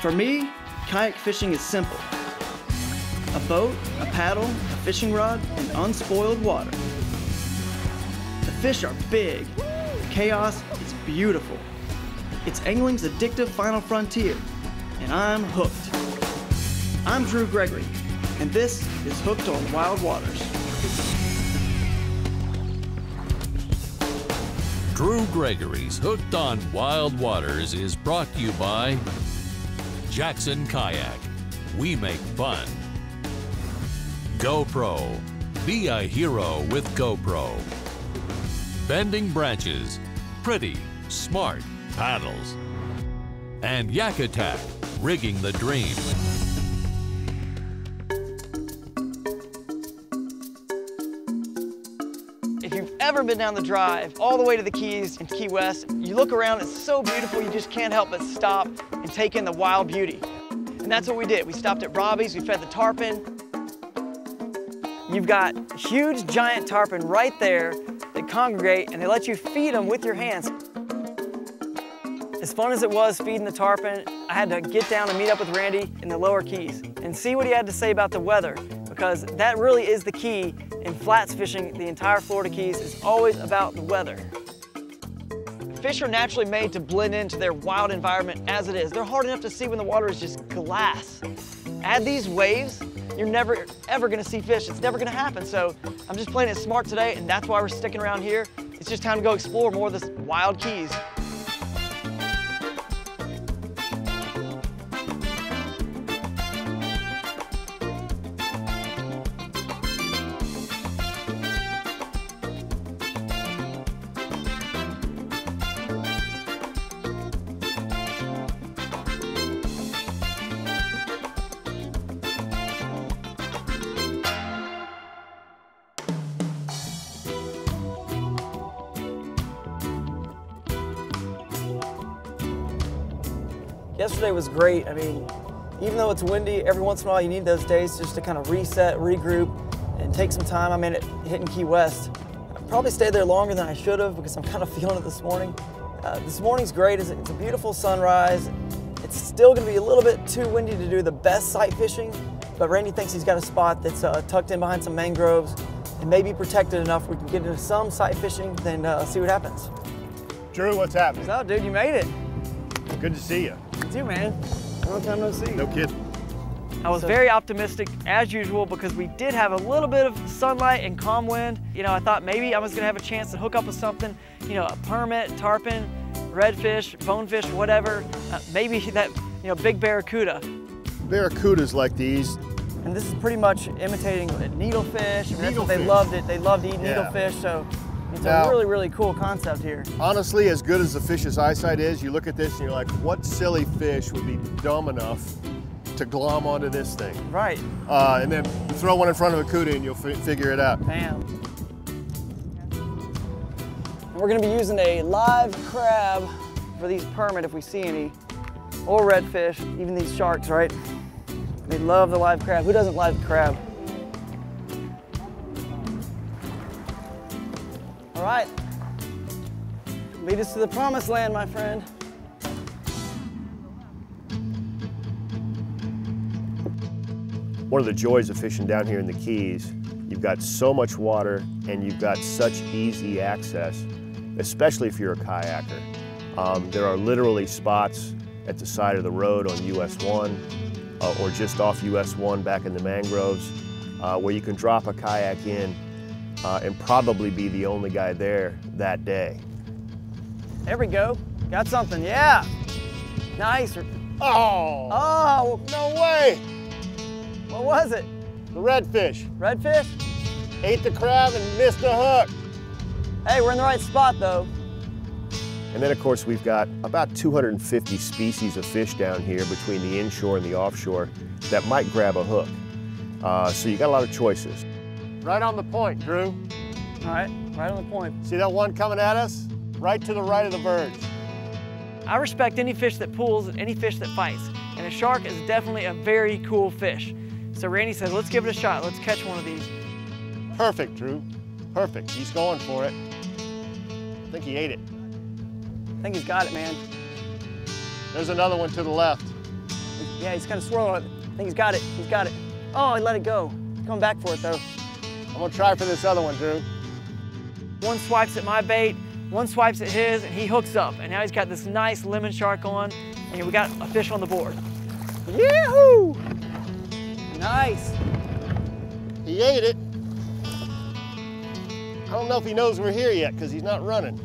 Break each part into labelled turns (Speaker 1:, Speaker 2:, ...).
Speaker 1: For me, kayak fishing is simple. A boat, a paddle, a fishing rod, and unspoiled water. The fish are big. The chaos is beautiful. It's angling's addictive final frontier, and I'm hooked. I'm Gregory, and this is Hooked on Wild Waters.
Speaker 2: Gregory's Hooked on Wild Waters is brought to you by Jackson Kayak. We make fun. GoPro. Be a hero with GoPro. Bending Branches. Pretty, smart paddles. And Yak Attack. Rigging the dream.
Speaker 1: If you've ever been down the drive all the way to the Keys in Key West, you look around, it's so beautiful, you just can't help but stop and take in the wild beauty. And that's what we did. We stopped at Robbie's, we fed the tarpon. You've got huge giant tarpon right there that congregate, and they let you feed them with your hands. As fun as it was feeding the tarpon, I had to get down and meet up with Randy in the lower Keys and see what he had to say about the weather, because that really is the key in flats fishing. The entire Florida Keys is always about the weather. Fish are naturally made to blend into their wild environment as it is. They're hard enough to see when the water is just glass. Add these waves, you're never ever gonna see fish. It's never gonna happen. So I'm just playing it smart today, and that's why we're sticking around here. It's just time to go explore more of this wild Keys. Yesterday was great. I mean, even though it's windy, every once in a while you need those days just to kind of reset, regroup, and take some time. I mean, hitting Key West, I probably stayed there longer than I should have because I'm kind of feeling it this morning. This morning's great. It's a beautiful sunrise. It's still going to be a little bit too windy to do the best sight fishing, but Randy thinks he's got a spot that's tucked in behind some mangroves and maybe protected enough we can get into some sight fishing, then see what happens.
Speaker 3: Drew, what's happening?
Speaker 1: What's up, dude? You made it.
Speaker 3: Good to see you.
Speaker 1: You too, man. Long time no see.
Speaker 3: No kidding.
Speaker 1: I was very optimistic, as usual, because we did have a little bit of sunlight and calm wind. You know, I thought maybe I was gonna have a chance to hook up with something, you know, a permit, tarpon, redfish, bonefish, whatever. Maybe that, you know, big barracuda.
Speaker 3: Barracudas like these.
Speaker 1: And this is pretty much imitating needlefish. I mean, that's what they loved it. They loved to eat needlefish, so it's a really, really cool concept here.
Speaker 3: Honestly, as good as the fish's eyesight is, you look at this and you're like, what silly fish would be dumb enough to glom onto this thing?
Speaker 1: Right.
Speaker 3: And then you throw one in front of a cuda and you'll figure it out.
Speaker 1: Bam. We're gonna be using a live crab for these permit if we see any, or redfish, even these sharks, right? They love the live crab. Who doesn't like crab? All right, lead us to the promised land, my friend.
Speaker 3: One of the joys of fishing down here in the Keys, you've got so much water and you've got such easy access, especially if you're a kayaker. There are literally spots at the side of the road on US 1 or just off US 1 back in the mangroves where you can drop a kayak in and probably be the only guy there that day.
Speaker 1: There we go. Got something, yeah. Nice.
Speaker 3: Oh, no way.
Speaker 1: What was it?
Speaker 3: The redfish.
Speaker 1: Redfish?
Speaker 3: Ate the crab and missed the hook.
Speaker 1: Hey, we're in the right spot though.
Speaker 3: And then of course we've got about 250 species of fish down here between the inshore and the offshore that might grab a hook. So you got a lot of choices. Right on the point, Drew.
Speaker 1: All right, right on the point.
Speaker 3: See that one coming at us? Right to the right of the verge.
Speaker 1: I respect any fish that pulls and any fish that fights. And a shark is definitely a very cool fish. So Randy said, let's give it a shot. Let's catch one of these.
Speaker 3: Perfect, Drew. Perfect. He's going for it. I think he ate it.
Speaker 1: I think he's got it, man.
Speaker 3: There's another one to the left.
Speaker 1: Yeah, he's kind of swirling on it. I think he's got it. He's got it. Oh, he let it go. He's coming back for it though.
Speaker 3: I'm gonna try for this other one, Drew.
Speaker 1: One swipes at my bait, one swipes at his, and he hooks up. And now he's got this nice lemon shark on, and we got a fish on the board. Yahoo! Nice.
Speaker 3: He ate it. I don't know if he knows we're here yet because he's not running.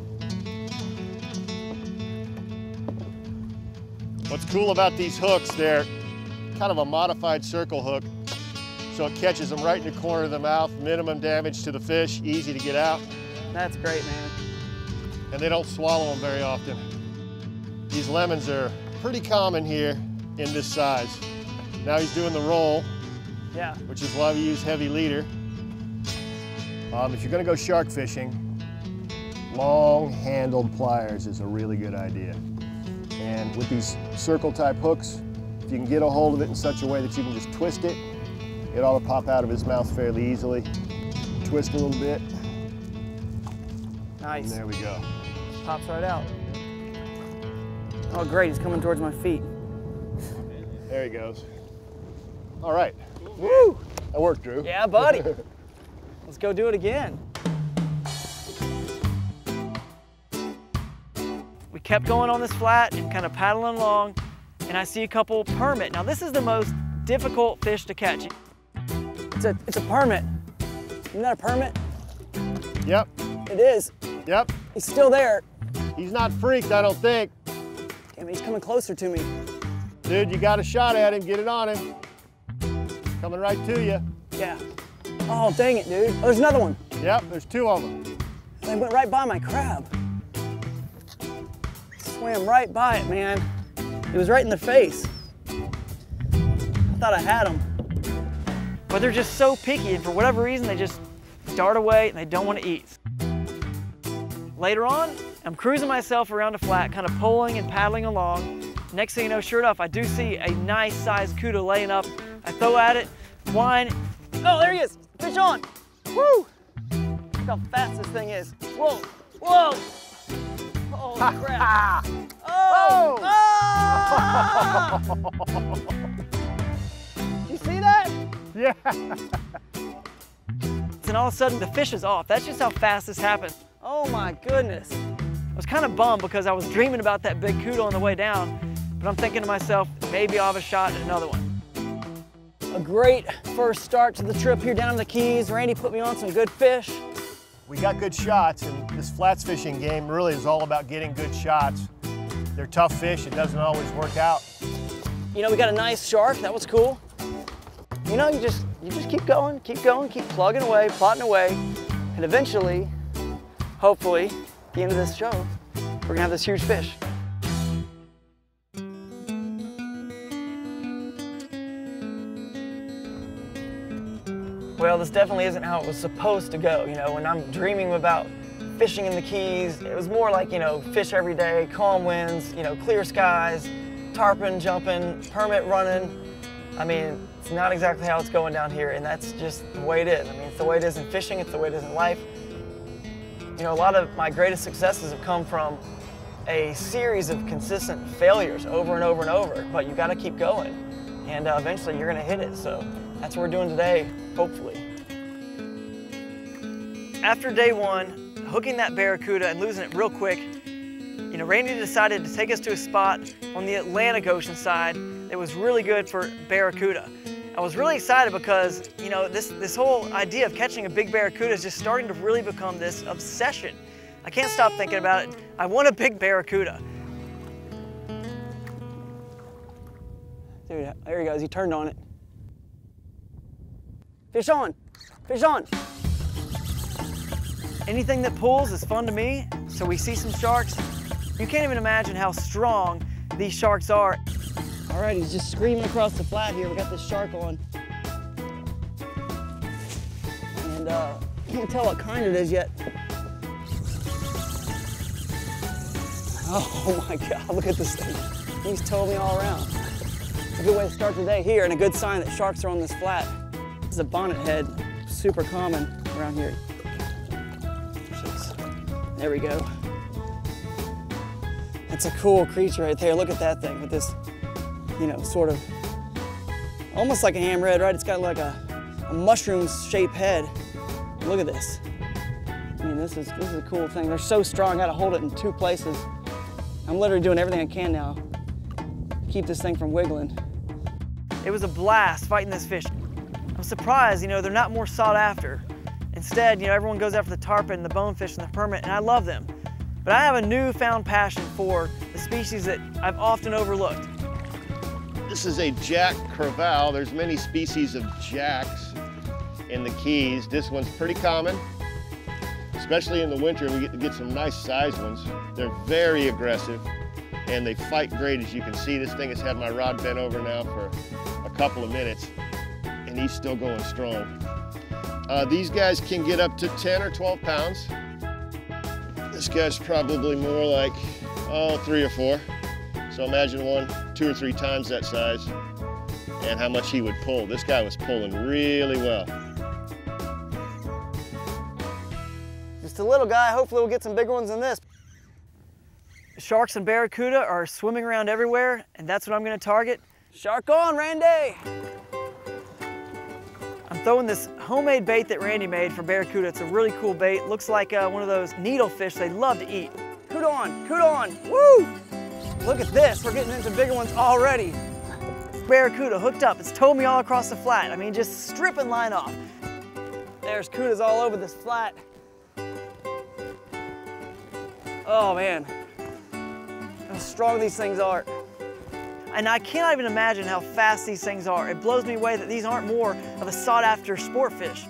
Speaker 3: What's cool about these hooks, they're kind of a modified circle hook, so it catches them right in the corner of the mouth, minimum damage to the fish, easy to get out.
Speaker 1: That's great, man.
Speaker 3: And they don't swallow them very often. These lemons are pretty common here in this size. Now he's doing the roll,
Speaker 1: Yeah.
Speaker 3: which is why we use heavy leader. If you're gonna go shark fishing, long-handled pliers is a really good idea. And with these circle-type hooks, if you can get a hold of it in such a way that you can just twist it, it ought to pop out of his mouth fairly easily. Twist a little bit.
Speaker 1: Nice.
Speaker 3: And there we go.
Speaker 1: Pops right out. Oh, great, he's coming towards my feet.
Speaker 3: There he goes. All right.
Speaker 1: Woo!
Speaker 3: That worked, Drew.
Speaker 1: Yeah, buddy. Let's go do it again. We kept going on this flat and kind of paddling along, and I see a couple permit. Now, this is the most difficult fish to catch. It's a permit. Isn't that a permit?
Speaker 3: Yep.
Speaker 1: It is.
Speaker 3: Yep.
Speaker 1: He's still there.
Speaker 3: He's not freaked, I don't think.
Speaker 1: Damn, he's coming closer to me.
Speaker 3: Dude, you got a shot at him. Get it on him. Coming right to you.
Speaker 1: Yeah. Oh, dang it, dude. Oh, there's another one.
Speaker 3: Yep, there's two of them.
Speaker 1: They went right by my crab. Swam right by it, man. It was right in the face. I thought I had them. But they're just so picky, and for whatever reason, they just dart away and they don't want to eat. Later on, I'm cruising myself around a flat, kind of pulling and paddling along. Next thing you know, sure enough, I do see a nice sized cuda laying up. I throw at it, whine. Oh, there he is, fish on. Woo! Look how fast this thing is. Whoa, whoa. Holy crap. Oh! Oh! Did you see that?
Speaker 3: Yeah.
Speaker 1: And all of a sudden the fish is off. That's just how fast this happened. Oh my goodness. I was kind of bummed because I was dreaming about that big cuda on the way down, but I'm thinking to myself, maybe I'll have a shot at another one. A great first start to the trip here down in the Keys. Randy put me on some good fish.
Speaker 3: We got good shots, and this flats fishing game really is all about getting good shots. They're tough fish. It doesn't always work out.
Speaker 1: You know, we got a nice shark. That was cool. You know, you just keep going, keep plugging away, plotting away, and eventually, hopefully, at the end of this show, we're gonna have this huge fish. Well, this definitely isn't how it was supposed to go. You know, when I'm dreaming about fishing in the Keys, it was more like, you know, fish every day, calm winds, you know, clear skies, tarpon jumping, permit running. I mean, it's not exactly how it's going down here, and that's just the way it is. I mean, it's the way it is in fishing, it's the way it is in life. You know, a lot of my greatest successes have come from a series of consistent failures over and over and over, but you gotta keep going, and eventually you're gonna hit it, so that's what we're doing today, hopefully. After day one, hooking that barracuda and losing it real quick, you know, Randy decided to take us to a spot on the Atlantic Ocean side that was really good for barracuda. I was really excited because, you know, this whole idea of catching a big barracuda is just starting to really become this obsession. I can't stop thinking about it. I want a big barracuda. Dude, there he goes, he turned on it. Fish on, fish on. Anything that pulls is fun to me, so we see some sharks. You can't even imagine how strong these sharks are. All right, he's just screaming across the flat here. We got this shark on. And can't tell what kind it is yet. Oh my God, look at this thing. He's towing me all around. It's a good way to start the day here, and a good sign that sharks are on this flat. This is a bonnet head, super common around here. There we go. That's a cool creature right there. Look at that thing with this you know, sort of, almost like a hammerhead, right? It's got like a mushroom-shaped head. Look at this. I mean, this is a cool thing. They're so strong, I gotta hold it in 2 places. I'm literally doing everything I can now to keep this thing from wiggling. It was a blast fighting this fish. I'm surprised, you know, they're not more sought after. Instead, you know, everyone goes after the tarpon, the bonefish, and the permit, and I love them. But I have a newfound passion for the species that I've often overlooked.
Speaker 3: This is a jack crevalle. There's many species of jacks in the Keys. This one's pretty common, especially in the winter. We get to get some nice sized ones. They're very aggressive and they fight great. As you can see, this thing has had my rod bent over now for a couple of minutes and he's still going strong. These guys can get up to 10 or 12 pounds. This guy's probably more like, 3 or 4. So imagine one 2 or 3 times that size and how much he would pull. This guy was pulling really well.
Speaker 1: Just a little guy, hopefully we'll get some bigger ones than this. Sharks and barracuda are swimming around everywhere, and that's what I'm gonna target. Shark on, Randy! I'm throwing this homemade bait that Randy made for barracuda. It's a really cool bait. Looks like one of those needlefish they love to eat. Coot on, woo! Look at this, we're getting into bigger ones already. Barracuda hooked up, it's towed me all across the flat. I mean, just stripping line off. There's cudas all over this flat. Oh man, how strong these things are. And I cannot even imagine how fast these things are. It blows me away that these aren't more of a sought-after sport fish.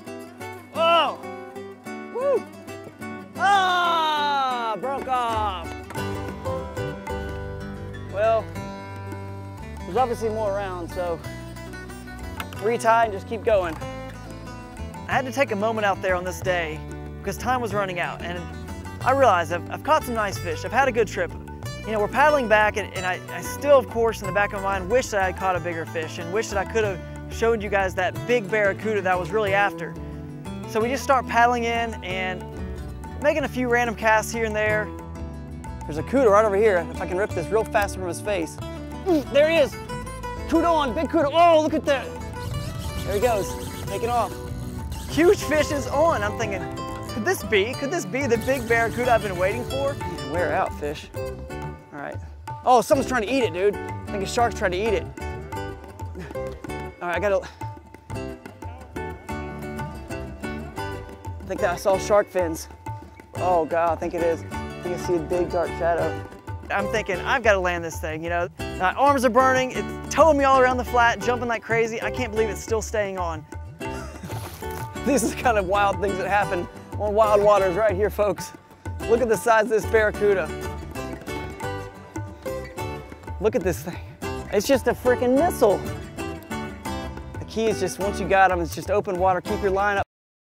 Speaker 1: Oh! Woo! Ah! Broke off. Well, there's obviously more around, so retie and just keep going. I had to take a moment out there on this day because time was running out, and I realized I've caught some nice fish. I've had a good trip. You know, we're paddling back, and I still, of course, in the back of my mind, wish that I had caught a bigger fish and wish that I could have showed you guys that big barracuda that I was really after. So we just start paddling in and making a few random casts here and there. There's a cuda right over here. If I can rip this real fast from his face. There he is. Cuda on, big cuda. Oh, look at that. There he goes, taking off. Huge fish is on. I'm thinking, could this be the big barracuda I've been waiting for? Man, wear out, fish. All right. Oh, someone's trying to eat it, dude. I think a shark's trying to eat it. All right, I think that I saw shark fins. Oh God, I think it is. I think I see a big dark shadow. I'm thinking, I've got to land this thing, you know. My arms are burning, it's towing me all around the flat, jumping like crazy. I can't believe it's still staying on. These are the kind of wild things that happen on wild waters right here, folks. Look at the size of this barracuda. Look at this thing. It's just a freaking missile. The key is just, once you got them, it's just open water, keep your line up.